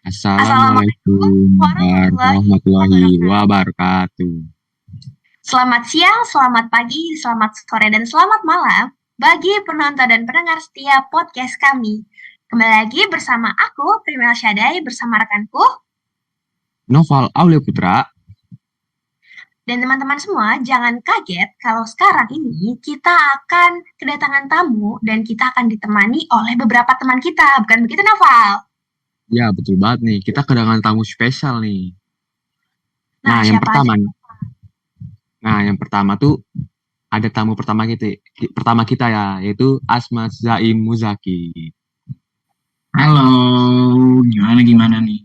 Assalamualaikum Assalamualaikum warahmatullahi warahmatullahi wabarakatuh. wabarakatuh. Selamat siang, selamat pagi, selamat sore, dan selamat malam bagi penonton dan pendengar setia podcast kami. Kembali lagi bersama aku, Primel Syadai, bersama rekanku, Noval Aulia Putra. dan teman-teman semua jangan kaget kalau sekarang ini kita akan kedatangan tamu dan kita akan ditemani oleh beberapa teman kita. Bukan begitu, Noval? Ya, betul banget nih. Kita kedatangan tamu spesial nih. Nah, Nah, yang siapa aja? pertama, yang pertama tuh ada tamu pertama kita ya, yaitu Asma Zaim Muzaki. Halo, gimana nih?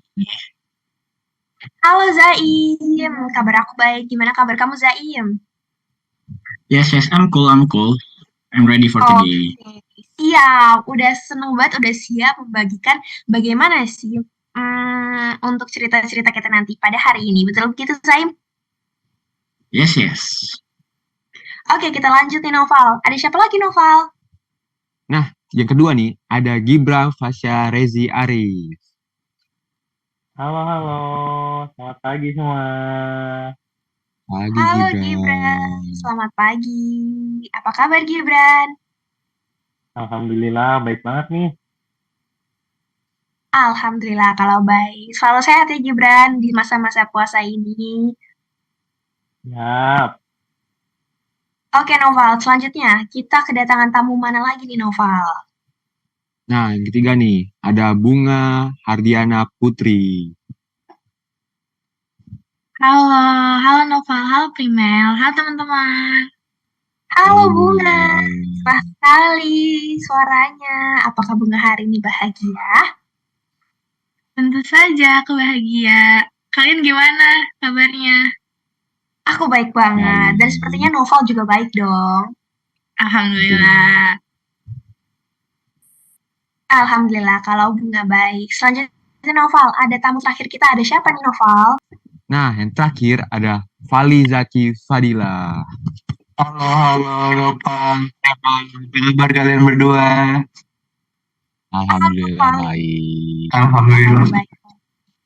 Halo Zaim, kabar aku baik. Gimana kabar kamu Zaim? Yes, I'm cool. I'm ready for today. Oke, siap. Udah seneng banget, udah siap membagikan bagaimana sih untuk cerita-cerita kita nanti pada hari ini. Betul begitu, Zaim? Yes. Oke, kita lanjut nih, Noval. Ada siapa lagi, Noval? Nah, yang kedua nih, ada Gibran Fasya Rezi Arif. Halo, selamat pagi semua. Pagi Halo, Gibran. Gibran. Selamat pagi. Apa kabar, Gibran? Alhamdulillah, baik banget nih. Alhamdulillah kalau baik. Selalu sehat ya, Gibran, di masa-masa puasa ini. Yap, Oke, Noval. Selanjutnya, kita kedatangan tamu mana lagi nih, Noval? Nah, yang ketiga nih, ada Bunga Hardiana Putri. Halo Noval, halo Primel, halo teman-teman. Halo Bunga, cerah sekali suaranya. Apakah Bunga hari ini bahagia? Tentu saja aku bahagia. Kalian gimana kabarnya? Aku baik banget, dan sepertinya Noval juga baik dong. Alhamdulillah. Alhamdulillah kalau Bunga baik. Selanjutnya Noval, ada tamu terakhir kita. Ada siapa nih Noval? Nah, yang terakhir ada Fali Zaki Fadila. Halo, Pak. Apa kabar kalian berdua? Alhamdulillah Halo, baik. Alhamdulillah. Baik.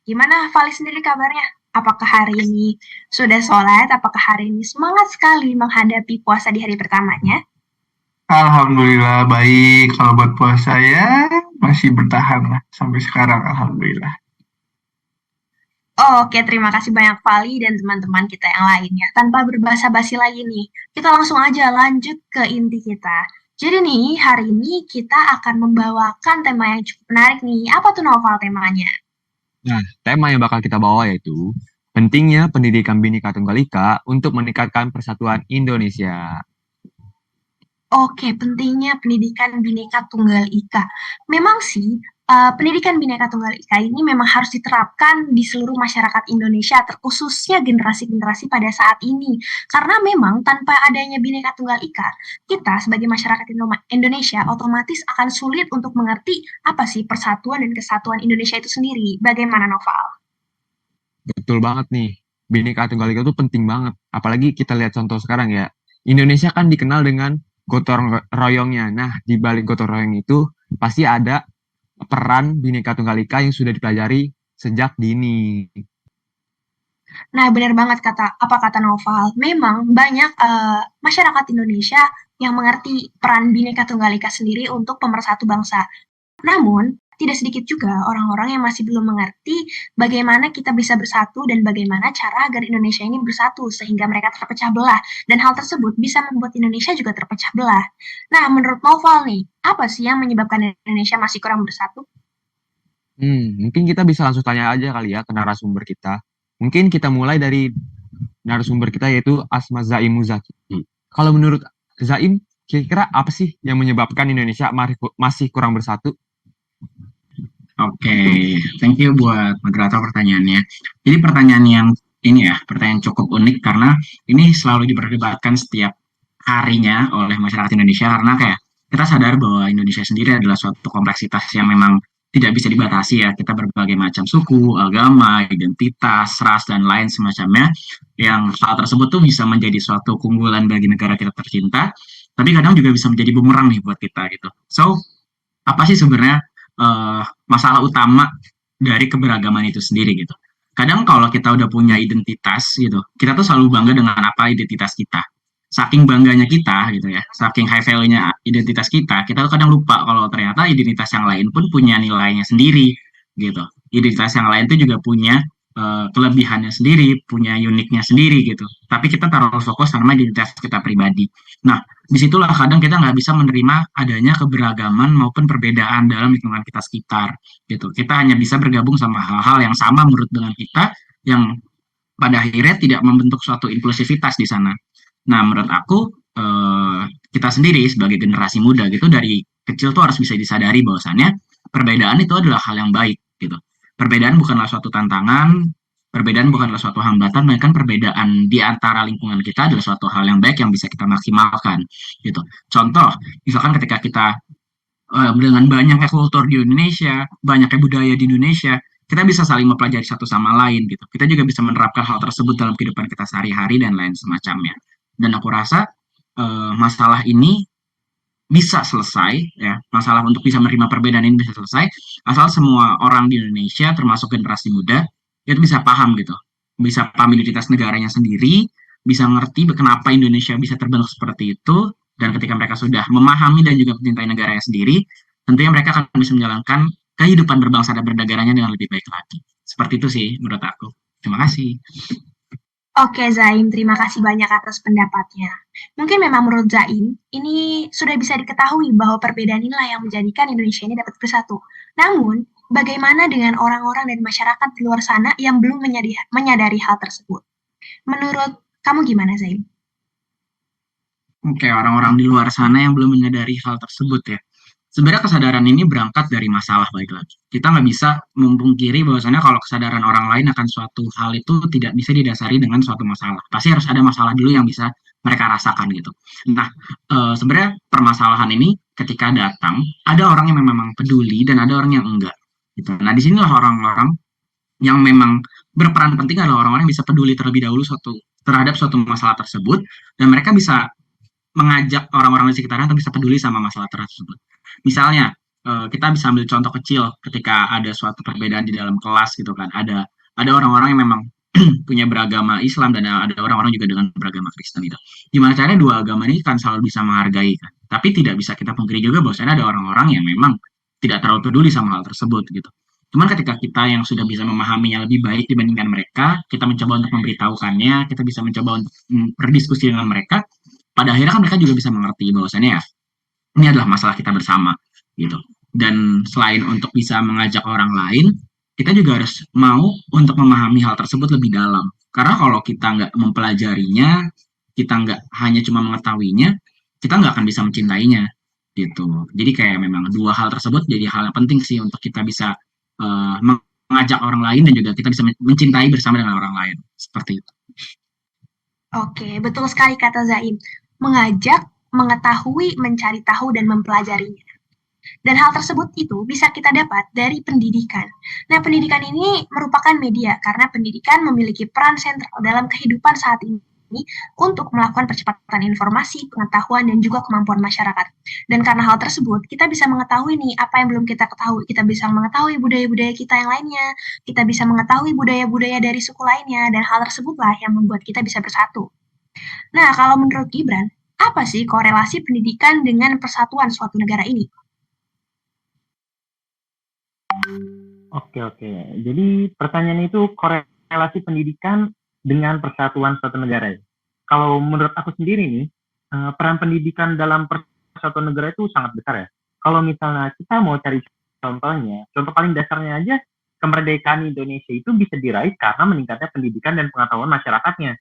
Gimana Vali sendiri kabarnya? Apakah hari ini sudah sholat? Apakah hari ini semangat sekali menghadapi puasa di hari pertamanya? Alhamdulillah baik. Kalau buat puasa ya masih bertahan lah sampai sekarang. Alhamdulillah. Oke, terima kasih banyak Vali dan teman-teman kita yang lainnya. Tanpa berbasa-basi lagi nih, kita langsung aja lanjut ke inti kita. Jadi nih, hari ini kita akan membawakan tema yang cukup menarik nih. Apa tuh Noval temanya? Nah, tema yang bakal kita bawa yaitu pentingnya pendidikan Bhinneka Tunggal Ika untuk meningkatkan persatuan Indonesia. Oke, pentingnya pendidikan Bhinneka Tunggal Ika. Memang sih, pendidikan Bhinneka Tunggal Ika ini memang harus diterapkan di seluruh masyarakat Indonesia, terkhususnya generasi-generasi pada saat ini. Karena memang tanpa adanya Bhinneka Tunggal Ika, kita sebagai masyarakat Indonesia otomatis akan sulit untuk mengerti apa sih persatuan dan kesatuan Indonesia itu sendiri. Bagaimana, Noval? Betul banget nih, Bhinneka Tunggal Ika itu penting banget. Apalagi kita lihat contoh sekarang ya, Indonesia kan dikenal dengan gotong royongnya. Nah, di balik gotong royong itu pasti ada peran Bhinneka Tunggal Ika yang sudah dipelajari sejak dini. Nah, benar banget apa kata Noval. Memang banyak masyarakat Indonesia yang mengerti peran Bhinneka Tunggal Ika sendiri untuk pemersatu bangsa. Namun, tidak sedikit juga orang-orang yang masih belum mengerti bagaimana kita bisa bersatu dan bagaimana cara agar Indonesia ini bersatu sehingga mereka terpecah belah. Dan hal tersebut bisa membuat Indonesia juga terpecah belah. Nah, menurut Noval nih, apa sih yang menyebabkan Indonesia masih kurang bersatu? Mungkin kita bisa langsung tanya aja kali ya ke narasumber kita. Mungkin kita mulai dari narasumber kita yaitu Asma Zaim Muzaki. Kalau menurut Zaim, kira-kira apa sih yang menyebabkan Indonesia masih kurang bersatu? Oke, thank you buat moderator pertanyaannya. Jadi pertanyaan yang ini ya, pertanyaan cukup unik karena ini selalu diperdebatkan setiap harinya oleh masyarakat Indonesia karena kayak kita sadar bahwa Indonesia sendiri adalah suatu kompleksitas yang memang tidak bisa dibatasi ya. Kita berbagai macam suku, agama, identitas, ras, dan lain semacamnya yang hal tersebut tuh bisa menjadi suatu keunggulan bagi negara kita tercinta, tapi kadang juga bisa menjadi bumerang nih buat kita gitu. So, apa sih sebenarnya masalah utama dari keberagaman itu sendiri gitu. Kadang kalau kita udah punya identitas gitu, kita tuh selalu bangga dengan apa identitas kita. Saking bangganya kita gitu ya, saking high value-nya identitas kita tuh kadang lupa kalau ternyata identitas yang lain pun punya nilainya sendiri gitu. Identitas yang lain tuh juga punya kelebihannya sendiri, punya uniknya sendiri gitu. Tapi kita terlalu fokus sama identitas kita pribadi. Nah, disitulah kadang kita nggak bisa menerima adanya keberagaman maupun perbedaan dalam lingkungan kita sekitar gitu. Kita hanya bisa bergabung sama hal-hal yang sama menurut dengan kita, yang pada akhirnya tidak membentuk suatu inklusivitas di sana. Nah, menurut aku kita sendiri sebagai generasi muda gitu dari kecil tuh harus bisa disadari bahwasannya perbedaan itu adalah hal yang baik gitu. Perbedaan bukanlah suatu tantangan, perbedaan bukanlah suatu hambatan, melainkan perbedaan di antara lingkungan kita adalah suatu hal yang baik yang bisa kita maksimalkan gitu. Contoh, misalkan ketika kita dengan banyaknya kultur di Indonesia, banyaknya budaya di Indonesia, kita bisa saling mempelajari satu sama lain gitu. Kita juga bisa menerapkan hal tersebut dalam kehidupan kita sehari-hari dan lain semacamnya. Dan aku rasa masalah ini bisa selesai ya, masalah untuk bisa menerima perbedaan ini bisa selesai asal semua orang di Indonesia termasuk generasi muda itu bisa paham gitu, bisa paham identitas negaranya sendiri, bisa ngerti kenapa Indonesia bisa terbentuk seperti itu, dan ketika mereka sudah memahami dan juga mencintai negaranya sendiri, tentunya mereka akan bisa menjalankan kehidupan berbangsa dan bernegaranya dengan lebih baik lagi. Seperti itu sih menurut aku. Terima kasih. Oke Zaim, terima kasih banyak atas pendapatnya. Mungkin memang menurut Zaim, ini sudah bisa diketahui bahwa perbedaan inilah yang menjadikan Indonesia ini dapat bersatu. Namun, bagaimana dengan orang-orang dan masyarakat di luar sana yang belum menyadari hal tersebut? Menurut kamu gimana Zaim? Oke, orang-orang di luar sana yang belum menyadari hal tersebut ya. Sebenarnya kesadaran ini berangkat dari masalah baik lagi. Kita nggak bisa memungkiri bahwasannya kalau kesadaran orang lain akan suatu hal itu tidak bisa didasari dengan suatu masalah. Pasti harus ada masalah dulu yang bisa mereka rasakan gitu. Nah, sebenarnya permasalahan ini ketika datang, ada orang yang memang peduli dan ada orang yang enggak. Gitu. Nah, disinilah orang-orang yang memang berperan penting adalah orang-orang yang bisa peduli terlebih dahulu terhadap suatu masalah tersebut, dan mereka bisa mengajak orang-orang di sekitarnya untuk bisa peduli sama masalah tersebut. Misalnya, kita bisa ambil contoh kecil ketika ada suatu perbedaan di dalam kelas gitu kan. Ada orang-orang yang memang punya beragama Islam dan ada orang-orang juga dengan beragama Kristen gitu. Gimana caranya dua agama ini kan selalu bisa menghargai kan. Tapi tidak bisa kita pungkiri juga bahwasanya ada orang-orang yang memang tidak terlalu peduli sama hal tersebut gitu. Cuman ketika kita yang sudah bisa memahaminya lebih baik dibandingkan mereka, kita mencoba untuk memberitahukannya, kita bisa mencoba untuk berdiskusi dengan mereka, pada akhirnya kan mereka juga bisa mengerti bahwasannya ya ini adalah masalah kita bersama gitu. Dan selain untuk bisa mengajak orang lain, kita juga harus mau untuk memahami hal tersebut lebih dalam. Karena kalau kita nggak mempelajarinya, kita nggak hanya cuma mengetahuinya, kita nggak akan bisa mencintainya gitu. Jadi kayak memang dua hal tersebut jadi hal yang penting sih untuk kita bisa mengajak orang lain dan juga kita bisa mencintai bersama dengan orang lain. Seperti itu. Oke, betul sekali kata Zaim. Mengajak, mengetahui, mencari tahu, dan mempelajarinya. Dan hal tersebut itu bisa kita dapat dari pendidikan. Nah, pendidikan ini merupakan media karena pendidikan memiliki peran sentral dalam kehidupan saat ini untuk melakukan percepatan informasi, pengetahuan, dan juga kemampuan masyarakat. Dan karena hal tersebut, kita bisa mengetahui nih apa yang belum kita ketahui. Kita bisa mengetahui budaya-budaya kita yang lainnya, kita bisa mengetahui budaya-budaya dari suku lainnya, dan hal tersebutlah yang membuat kita bisa bersatu. Nah, kalau menurut Gibran, apa sih korelasi pendidikan dengan persatuan suatu negara ini? Oke. Jadi pertanyaan itu korelasi pendidikan dengan persatuan suatu negara. Kalau menurut aku sendiri nih, peran pendidikan dalam persatuan negara itu sangat besar ya. Kalau misalnya kita mau cari contohnya, contoh paling dasarnya aja, kemerdekaan Indonesia itu bisa diraih karena meningkatnya pendidikan dan pengetahuan masyarakatnya.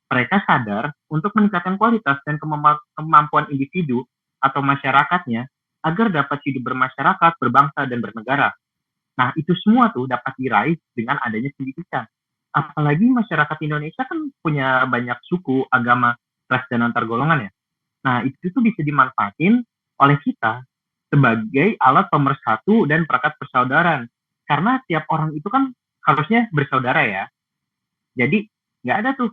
Mereka sadar untuk meningkatkan kualitas dan kemampuan individu atau masyarakatnya agar dapat hidup bermasyarakat, berbangsa, dan bernegara. Nah, itu semua tuh dapat diraih dengan adanya pendidikan. Apalagi masyarakat Indonesia kan punya banyak suku, agama, ras, dan antar golongan ya. Nah, itu tuh bisa dimanfaatin oleh kita sebagai alat pemersatu dan perekat persaudaraan. Karena tiap orang itu kan harusnya bersaudara ya. Jadi, nggak ada tuh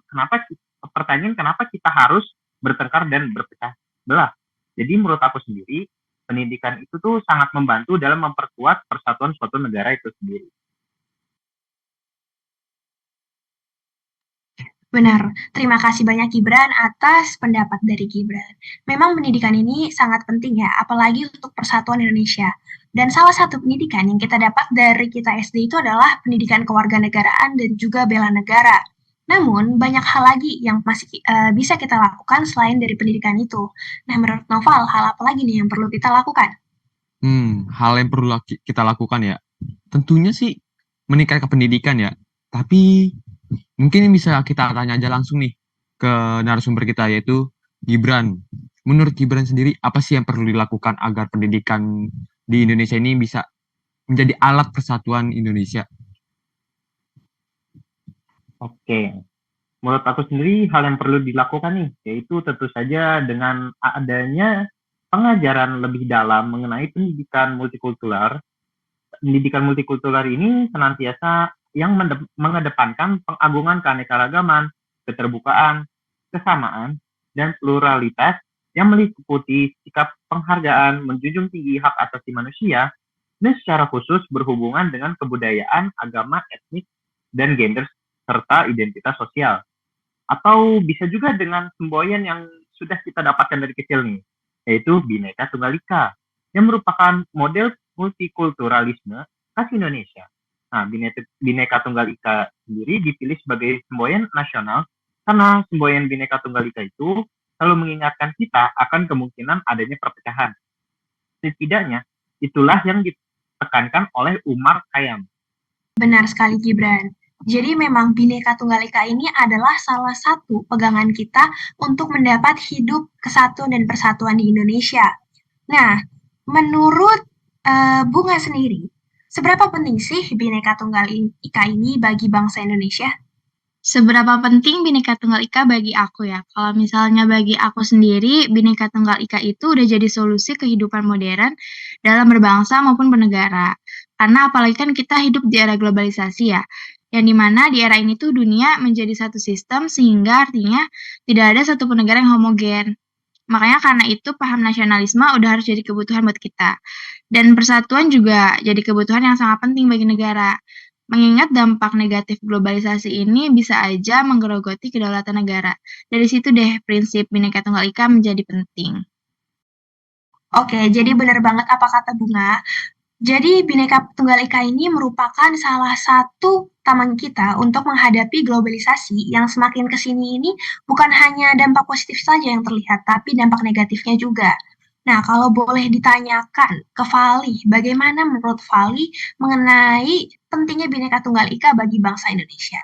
pertanyaan kenapa kita harus bertengkar dan berpecah belah. Jadi, menurut aku sendiri, pendidikan itu tuh sangat membantu dalam memperkuat persatuan suatu negara itu sendiri. Benar, terima kasih banyak Gibran atas pendapat dari Gibran. Memang pendidikan ini sangat penting ya, apalagi untuk persatuan Indonesia. Dan salah satu pendidikan yang kita dapat dari kita SD itu adalah pendidikan kewarganegaraan dan juga bela negara. Namun, banyak hal lagi yang masih bisa kita lakukan selain dari pendidikan itu. Nah, menurut Noval, hal apa lagi nih yang perlu kita lakukan? Hal yang perlu kita lakukan ya, tentunya sih meningkatkan pendidikan ya. Tapi mungkin ini bisa kita tanya aja langsung nih ke narasumber kita yaitu Gibran. Menurut Gibran sendiri, apa sih yang perlu dilakukan agar pendidikan di Indonesia ini bisa menjadi alat persatuan Indonesia? Oke, menurut aku sendiri hal yang perlu dilakukan nih, yaitu tentu saja dengan adanya pengajaran lebih dalam mengenai pendidikan multikultural. Pendidikan multikultural ini senantiasa yang mengedepankan pengagungan keanekaragaman, keterbukaan, kesamaan, dan pluralitas yang meliputi sikap penghargaan, menjunjung tinggi hak asasi manusia, dan secara khusus berhubungan dengan kebudayaan, agama, etnik, dan gender, serta identitas sosial. Atau bisa juga dengan semboyan yang sudah kita dapatkan dari kecil nih, yaitu Bhinneka Tunggal Ika, yang merupakan model multikulturalisme khas Indonesia. Nah, Bhinneka Tunggal Ika sendiri dipilih sebagai semboyan nasional karena semboyan Bhinneka Tunggal Ika itu selalu mengingatkan kita akan kemungkinan adanya perpecahan. Setidaknya, itulah yang ditekankan oleh Umar Khayyam. Benar sekali Gibran. Jadi memang Bhinneka Tunggal Ika ini adalah salah satu pegangan kita untuk mendapat hidup kesatuan dan persatuan di Indonesia. Nah, menurut Bunga sendiri, seberapa penting sih Bhinneka Tunggal Ika ini bagi bangsa Indonesia? Seberapa penting Bhinneka Tunggal Ika bagi aku ya? Kalau misalnya bagi aku sendiri, Bhinneka Tunggal Ika itu udah jadi solusi kehidupan modern dalam berbangsa maupun bernegara. Karena apalagi kan kita hidup di era globalisasi ya, yang dimana di era ini tuh dunia menjadi satu sistem sehingga artinya tidak ada satupun negara yang homogen. Makanya karena itu paham nasionalisme udah harus jadi kebutuhan buat kita. Dan persatuan juga jadi kebutuhan yang sangat penting bagi negara. Mengingat dampak negatif globalisasi ini bisa aja menggerogoti kedaulatan negara. Dari situ deh prinsip Bhinneka Tunggal Ika menjadi penting. Oke, jadi benar banget apa kata Bunga. Jadi Bhinneka Tunggal Ika ini merupakan salah satu taman kita untuk menghadapi globalisasi yang semakin kesini ini bukan hanya dampak positif saja yang terlihat, tapi dampak negatifnya juga. Nah, kalau boleh ditanyakan ke Vali, bagaimana menurut Vali mengenai pentingnya Bhinneka Tunggal Ika bagi bangsa Indonesia?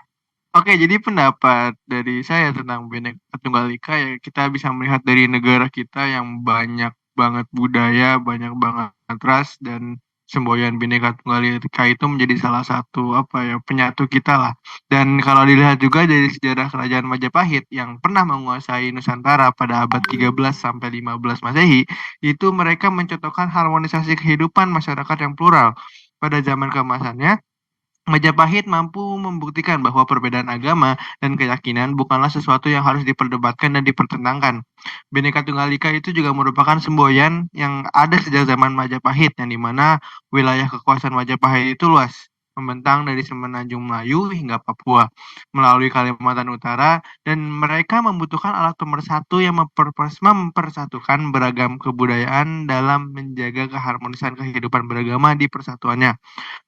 Oke, jadi pendapat dari saya tentang Bhinneka Tunggal Ika ya kita bisa melihat dari negara kita yang banyak banget budaya, banyak banget ras dan semboyan Bhinneka Tunggal Ika itu menjadi salah satu penyatu kita lah. Dan kalau dilihat juga dari sejarah Kerajaan Majapahit yang pernah menguasai Nusantara pada abad 13 sampai 15 Masehi, itu mereka mencotokkan harmonisasi kehidupan masyarakat yang plural. Pada zaman keemasannya, Majapahit mampu membuktikan bahwa perbedaan agama dan keyakinan bukanlah sesuatu yang harus diperdebatkan dan dipertentangkan. Bhinneka Tunggal Ika itu juga merupakan semboyan yang ada sejak zaman Majapahit, yang dimana wilayah kekuasaan Majapahit itu luas, membentang dari Semenanjung Melayu hingga Papua, melalui Kalimantan Utara, dan mereka membutuhkan alat pemersatu yang mempersatukan beragam kebudayaan dalam menjaga keharmonisan kehidupan beragama di persatuannya.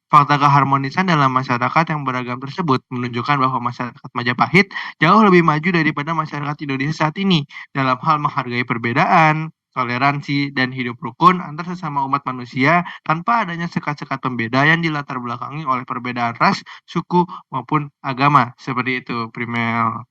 Fakta keharmonisan dalam masyarakat yang beragam tersebut menunjukkan bahwa masyarakat Majapahit jauh lebih maju daripada masyarakat Indonesia saat ini dalam hal menghargai perbedaan, toleransi, dan hidup rukun antar sesama umat manusia tanpa adanya sekat-sekat pembeda yang dilatar belakangi oleh perbedaan ras, suku, maupun agama. Seperti itu, Primel.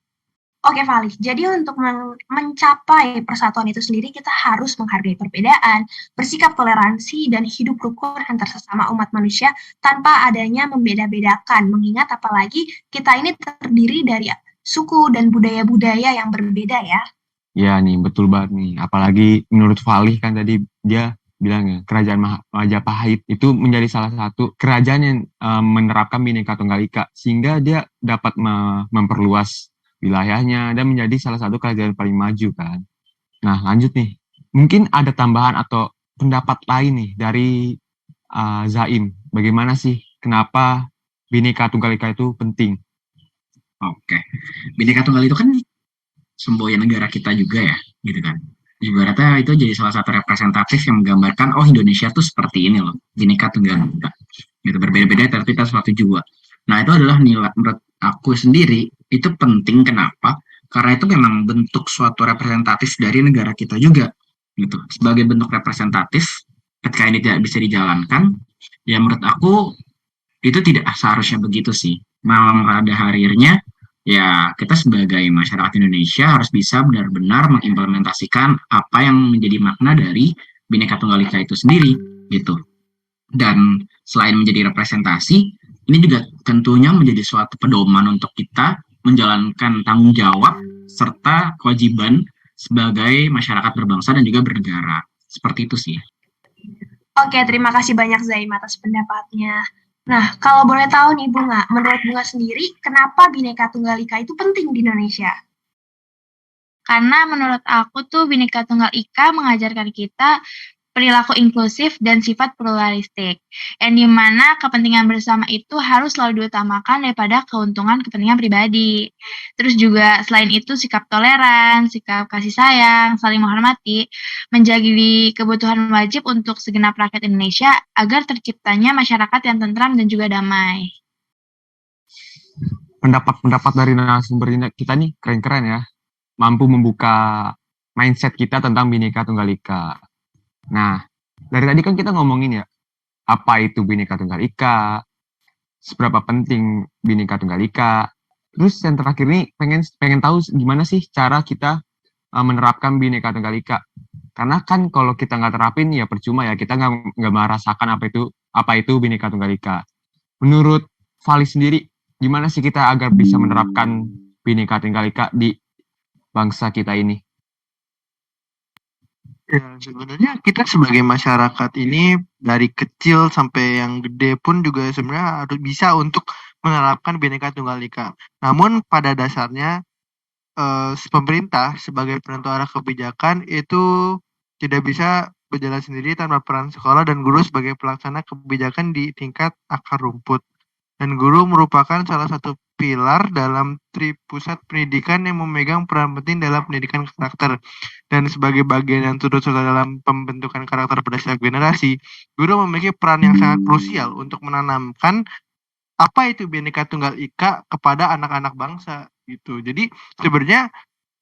Oke, Vali. Jadi untuk mencapai persatuan itu sendiri, kita harus menghargai perbedaan, bersikap toleransi, dan hidup rukun antar sesama umat manusia tanpa adanya membeda-bedakan. Mengingat apalagi kita ini terdiri dari suku dan budaya-budaya yang berbeda ya. Ya nih, betul banget nih. Apalagi menurut Valih kan tadi dia bilang ya, kerajaan Majapahit itu menjadi salah satu kerajaan yang menerapkan Bhinneka Tunggal Ika, sehingga dia dapat memperluas wilayahnya dan menjadi salah satu kerajaan paling maju kan. Nah lanjut nih, mungkin ada tambahan atau pendapat lain nih dari Zaim. Bagaimana sih kenapa Bhinneka Tunggal Ika itu penting? Oke. Bhinneka Tunggal itu kan semboyan negara kita juga ya, gitu kan. Ibaratnya itu jadi salah satu representatif yang menggambarkan, oh Indonesia tuh seperti ini loh, Bhinneka Tunggal Ika. Gitu, berbeda-beda tapi kita suatu jua. Nah itu adalah nilai, menurut aku sendiri, itu penting, kenapa? Karena itu memang bentuk suatu representatif dari negara kita juga. Gitu. Sebagai bentuk representatif, ketika ini tidak bisa dijalankan, ya menurut aku itu tidak seharusnya begitu sih. Memang pada akhirnya ya kita sebagai masyarakat Indonesia harus bisa benar-benar mengimplementasikan apa yang menjadi makna dari Bhinneka Tunggal Ika itu sendiri gitu. Dan selain menjadi representasi, ini juga tentunya menjadi suatu pedoman untuk kita menjalankan tanggung jawab serta kewajiban sebagai masyarakat berbangsa dan juga bernegara. Seperti itu sih. Oke, terima kasih banyak Zaim atas pendapatnya. Nah, kalau boleh tahu nih Bunga, menurut Bunga sendiri, kenapa Bhinneka Tunggal Ika itu penting di Indonesia? Karena menurut aku tuh Bhinneka Tunggal Ika mengajarkan kita perilaku inklusif dan sifat pluralistik, yang dimana kepentingan bersama itu harus selalu diutamakan daripada keuntungan kepentingan pribadi. Terus juga selain itu sikap toleran, sikap kasih sayang, saling menghormati, menjadi kebutuhan wajib untuk segenap rakyat Indonesia agar terciptanya masyarakat yang tentram dan juga damai. Pendapat-pendapat dari narasumber kita nih keren-keren ya. Mampu membuka mindset kita tentang Bhinneka Tunggal Ika. Nah, dari tadi kan kita ngomongin ya, apa itu Bhinneka Tunggal Ika, seberapa penting Bhinneka Tunggal Ika. Terus yang terakhir nih pengen tahu gimana sih cara kita menerapkan Bhinneka Tunggal Ika. Karena kan kalau kita nggak terapin ya percuma ya, kita nggak merasakan apa itu Bhinneka Tunggal Ika. Menurut Vali sendiri, gimana sih kita agar bisa menerapkan Bhinneka Tunggal Ika di bangsa kita ini? Ya, sebenarnya kita sebagai masyarakat ini dari kecil sampai yang gede pun juga sebenarnya harus bisa untuk menerapkan Bhinneka Tunggal Ika. Namun pada dasarnya pemerintah sebagai penentu arah kebijakan itu tidak bisa berjalan sendiri tanpa peran sekolah dan guru sebagai pelaksana kebijakan di tingkat akar rumput. Dan guru merupakan salah satu pilar dalam pusat pendidikan yang memegang peran penting dalam pendidikan karakter. Dan sebagai bagian yang turut serta dalam pembentukan karakter pada setiap generasi, guru memiliki peran yang sangat krusial untuk menanamkan apa itu Bhinneka Tunggal Ika kepada anak-anak bangsa gitu. Jadi sebenarnya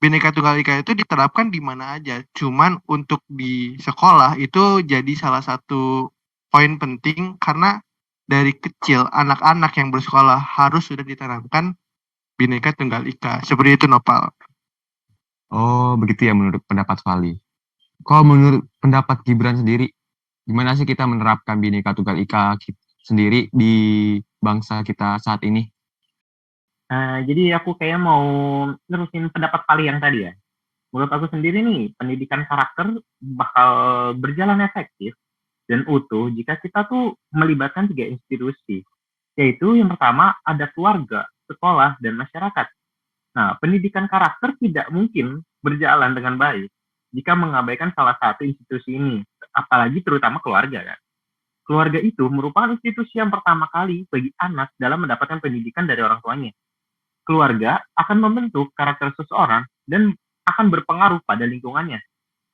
Bhinneka Tunggal Ika itu diterapkan di mana aja. Cuman untuk di sekolah itu jadi salah satu poin penting karena dari kecil anak-anak yang bersekolah harus sudah ditanamkan Bhinneka Tunggal Ika. Seperti itu, Nopal. Oh, begitu ya menurut pendapat Vali. Kalau menurut pendapat Gibran sendiri, gimana sih kita menerapkan Bhinneka Tunggal Ika sendiri di bangsa kita saat ini? Jadi aku kayak mau nerusin pendapat Vali yang tadi ya. Menurut aku sendiri nih, pendidikan karakter bakal berjalan efektif dan utuh jika kita tuh melibatkan 3 institusi, yaitu yang pertama ada keluarga, sekolah, dan masyarakat. Nah, pendidikan karakter tidak mungkin berjalan dengan baik jika mengabaikan salah satu institusi ini, apalagi terutama keluarga kan. Keluarga itu merupakan institusi yang pertama kali bagi anak dalam mendapatkan pendidikan dari orang tuanya. Keluarga akan membentuk karakter seseorang dan akan berpengaruh pada lingkungannya.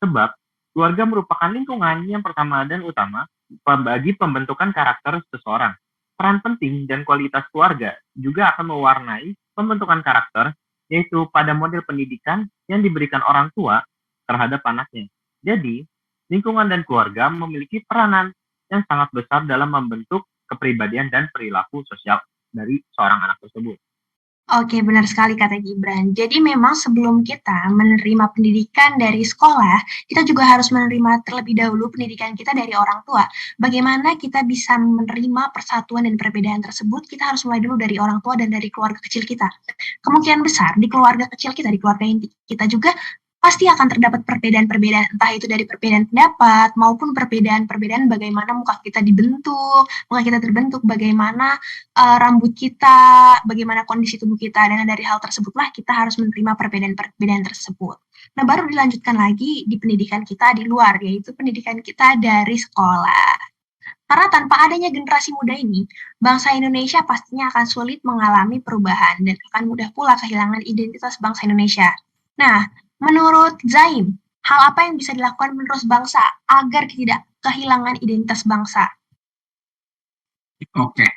Sebab keluarga merupakan lingkungan yang pertama dan utama bagi pembentukan karakter seseorang. Peran penting dan kualitas keluarga juga akan mewarnai pembentukan karakter, yaitu pada model pendidikan yang diberikan orang tua terhadap anaknya. Jadi, lingkungan dan keluarga memiliki peranan yang sangat besar dalam membentuk kepribadian dan perilaku sosial dari seorang anak tersebut. Oke, benar sekali kata Gibran. Jadi memang sebelum kita menerima pendidikan dari sekolah, kita juga harus menerima terlebih dahulu pendidikan kita dari orang tua. Bagaimana kita bisa menerima persatuan dan perbedaan tersebut, kita harus mulai dulu dari orang tua dan dari keluarga kecil kita. Kemungkinan besar di keluarga kecil kita, di keluarga inti kita juga pasti akan terdapat perbedaan-perbedaan, entah itu dari perbedaan pendapat maupun perbedaan-perbedaan bagaimana muka kita dibentuk, muka kita terbentuk, bagaimana rambut kita, bagaimana kondisi tubuh kita, dan dari hal tersebutlah kita harus menerima perbedaan-perbedaan tersebut. Nah, baru dilanjutkan lagi di pendidikan kita di luar, yaitu pendidikan kita dari sekolah. Karena tanpa adanya generasi muda ini, bangsa Indonesia pastinya akan sulit mengalami perubahan dan akan mudah pula kehilangan identitas bangsa Indonesia. Nah, menurut Zaim, hal apa yang bisa dilakukan menerus bangsa agar tidak kehilangan identitas bangsa? Oke,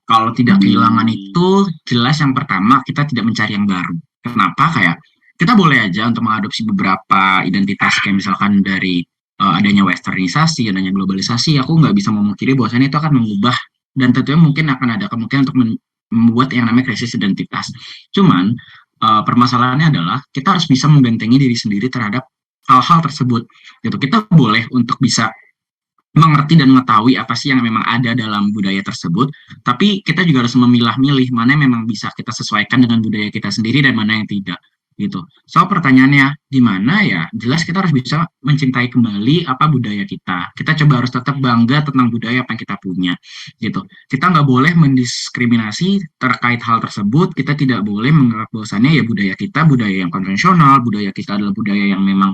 kalau tidak kehilangan itu jelas yang pertama kita tidak mencari yang baru. Kenapa? Kayak kita boleh aja untuk mengadopsi beberapa identitas kayak misalkan dari adanya westernisasi, adanya globalisasi. Aku nggak bisa memungkiri bahwasannya itu akan mengubah dan tentunya mungkin akan ada kemungkinan untuk membuat yang namanya krisis identitas. Cuman permasalahannya adalah kita harus bisa membentengi diri sendiri terhadap hal-hal tersebut. Gitu. Kita boleh untuk bisa mengerti dan mengetahui apa sih yang memang ada dalam budaya tersebut, tapi kita juga harus memilah-milih mana yang memang bisa kita sesuaikan dengan budaya kita sendiri dan mana yang tidak gitu. So pertanyaannya di mana ya? Jelas kita harus bisa mencintai kembali apa budaya kita. Kita coba harus tetap bangga tentang budaya apa yang kita punya gitu. Kita nggak boleh mendiskriminasi terkait hal tersebut. Kita tidak boleh menganggap bahwasannya ya budaya kita budaya yang konvensional, budaya kita adalah budaya yang memang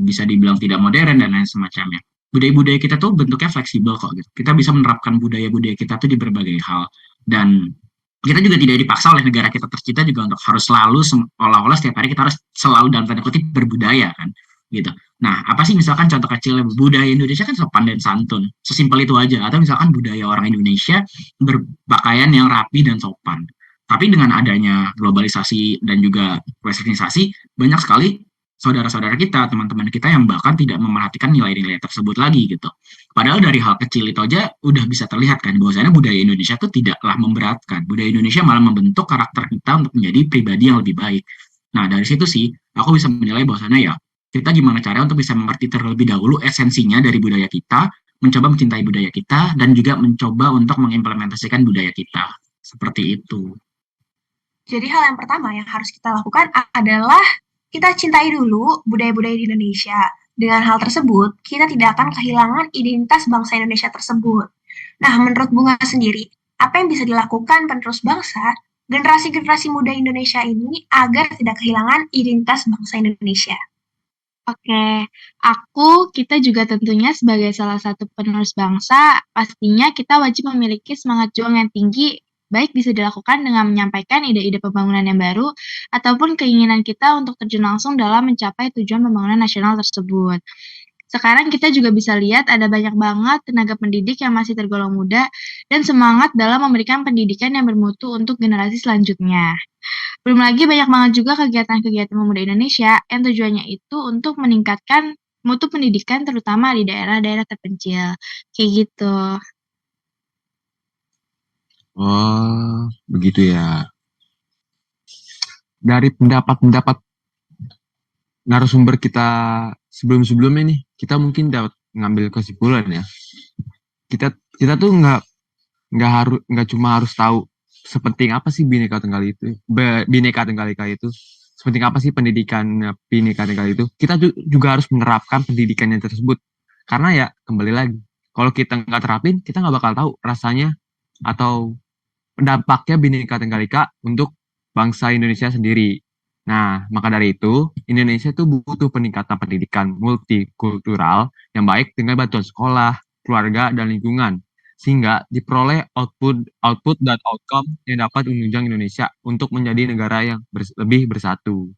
bisa dibilang tidak modern dan lain semacamnya. Budaya-budaya kita tuh bentuknya fleksibel kok gitu. Kita bisa menerapkan budaya-budaya kita tuh di berbagai hal. Dan kita juga tidak dipaksa oleh negara kita tercinta juga untuk harus selalu seolah-olah setiap hari kita harus selalu dalam tanda kutip berbudaya kan gitu. Nah, apa sih misalkan contoh kecil budaya Indonesia kan sopan dan santun. Sesimpel itu aja. Atau misalkan budaya orang Indonesia berpakaian yang rapi dan sopan. Tapi dengan adanya globalisasi dan juga westernisasi, banyak sekali saudara-saudara kita, teman-teman kita yang bahkan tidak memerhatikan nilai-nilai tersebut lagi gitu. Padahal dari hal kecil itu aja udah bisa terlihat kan bahwasanya budaya Indonesia itu tidaklah memberatkan. Budaya Indonesia malah membentuk karakter kita untuk menjadi pribadi yang lebih baik. Nah, dari situ sih aku bisa menilai bahwasanya ya kita gimana cara untuk bisa mengerti terlebih dahulu esensinya dari budaya kita, mencoba mencintai budaya kita dan juga mencoba untuk mengimplementasikan budaya kita. Seperti itu. Jadi hal yang pertama yang harus kita lakukan adalah kita cintai dulu budaya-budaya di Indonesia. Dengan hal tersebut, kita tidak akan kehilangan identitas bangsa Indonesia tersebut. Nah, menurut Bunga sendiri, apa yang bisa dilakukan penerus bangsa, generasi-generasi muda Indonesia ini agar tidak kehilangan identitas bangsa Indonesia? Oke, kita juga tentunya sebagai salah satu penerus bangsa, pastinya kita wajib memiliki semangat juang yang tinggi, baik bisa dilakukan dengan menyampaikan ide-ide pembangunan yang baru, ataupun keinginan kita untuk terjun langsung dalam mencapai tujuan pembangunan nasional tersebut. Sekarang kita juga bisa lihat ada banyak banget tenaga pendidik yang masih tergolong muda dan semangat dalam memberikan pendidikan yang bermutu untuk generasi selanjutnya. Belum lagi banyak banget juga kegiatan-kegiatan pemuda Indonesia yang tujuannya itu untuk meningkatkan mutu pendidikan terutama di daerah-daerah terpencil. Kayak gitu. Oh, begitu ya. Dari pendapat-pendapat narasumber kita sebelum-sebelumnya nih, kita mungkin dapat ngambil kesimpulan ya. Kita tuh nggak cuma harus tahu sepenting apa sih Bhinneka Tunggal Ika itu, sepenting apa sih pendidikan Bhinneka Tunggal itu. Kita juga harus menerapkan pendidikannya tersebut. Karena ya kembali lagi, kalau kita nggak terapin, kita nggak bakal tahu rasanya atau dampaknya Bhinneka Tunggal Ika untuk bangsa Indonesia sendiri. Nah, maka dari itu, Indonesia itu butuh peningkatan pendidikan multikultural yang baik dengan bantuan sekolah, keluarga, dan lingkungan, sehingga diperoleh output dan outcome yang dapat menunjang Indonesia untuk menjadi negara yang lebih bersatu.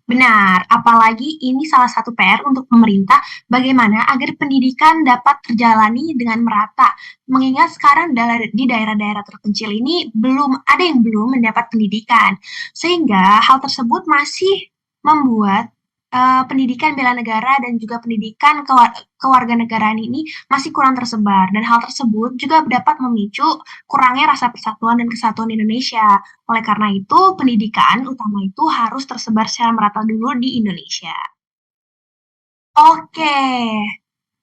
Benar, apalagi ini salah satu PR untuk pemerintah bagaimana agar pendidikan dapat terjalani dengan merata. Mengingat sekarang di daerah-daerah terpencil ini ada yang belum mendapat pendidikan. Sehingga hal tersebut masih membuat pendidikan bela negara dan juga pendidikan kewarganegaraan ini masih kurang tersebar. Dan hal tersebut juga dapat memicu kurangnya rasa persatuan dan kesatuan Indonesia. Oleh karena itu, pendidikan utama itu harus tersebar secara merata dulu di Indonesia. Oke,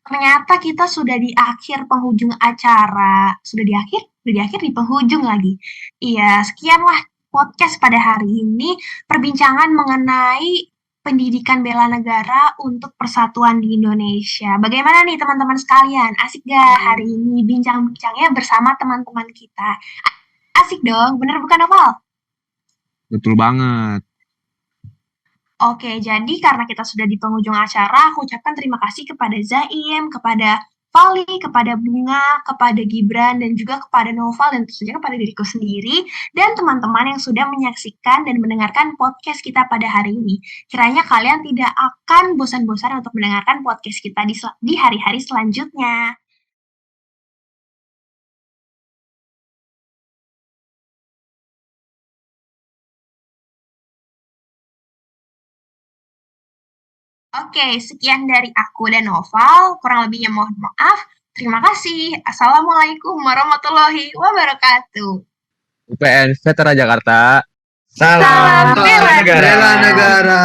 ternyata kita sudah di akhir penghujung acara. Sudah di akhir di penghujung lagi. Iya, sekianlah podcast pada hari ini, perbincangan mengenai pendidikan bela negara untuk persatuan di Indonesia. Bagaimana nih teman-teman sekalian? Asik gak hari ini bincang-bincangnya bersama teman-teman kita? Asik dong, bener bukan Noval? Betul banget. Oke, jadi karena kita sudah di penghujung acara, aku ucapkan terima kasih kepada Zaim, kepada Vali, kepada Bunga, kepada Gibran, dan juga kepada Noval, dan tentu saja kepada diriku sendiri, dan teman-teman yang sudah menyaksikan dan mendengarkan podcast kita pada hari ini. Kiranya kalian tidak akan bosan-bosan untuk mendengarkan podcast kita di hari-hari selanjutnya. Oke, sekian dari aku dan Noval. Kurang lebihnya mohon maaf. Terima kasih. Assalamualaikum warahmatullahi wabarakatuh. UPN Veteran Jakarta. Salam bela Bela negara.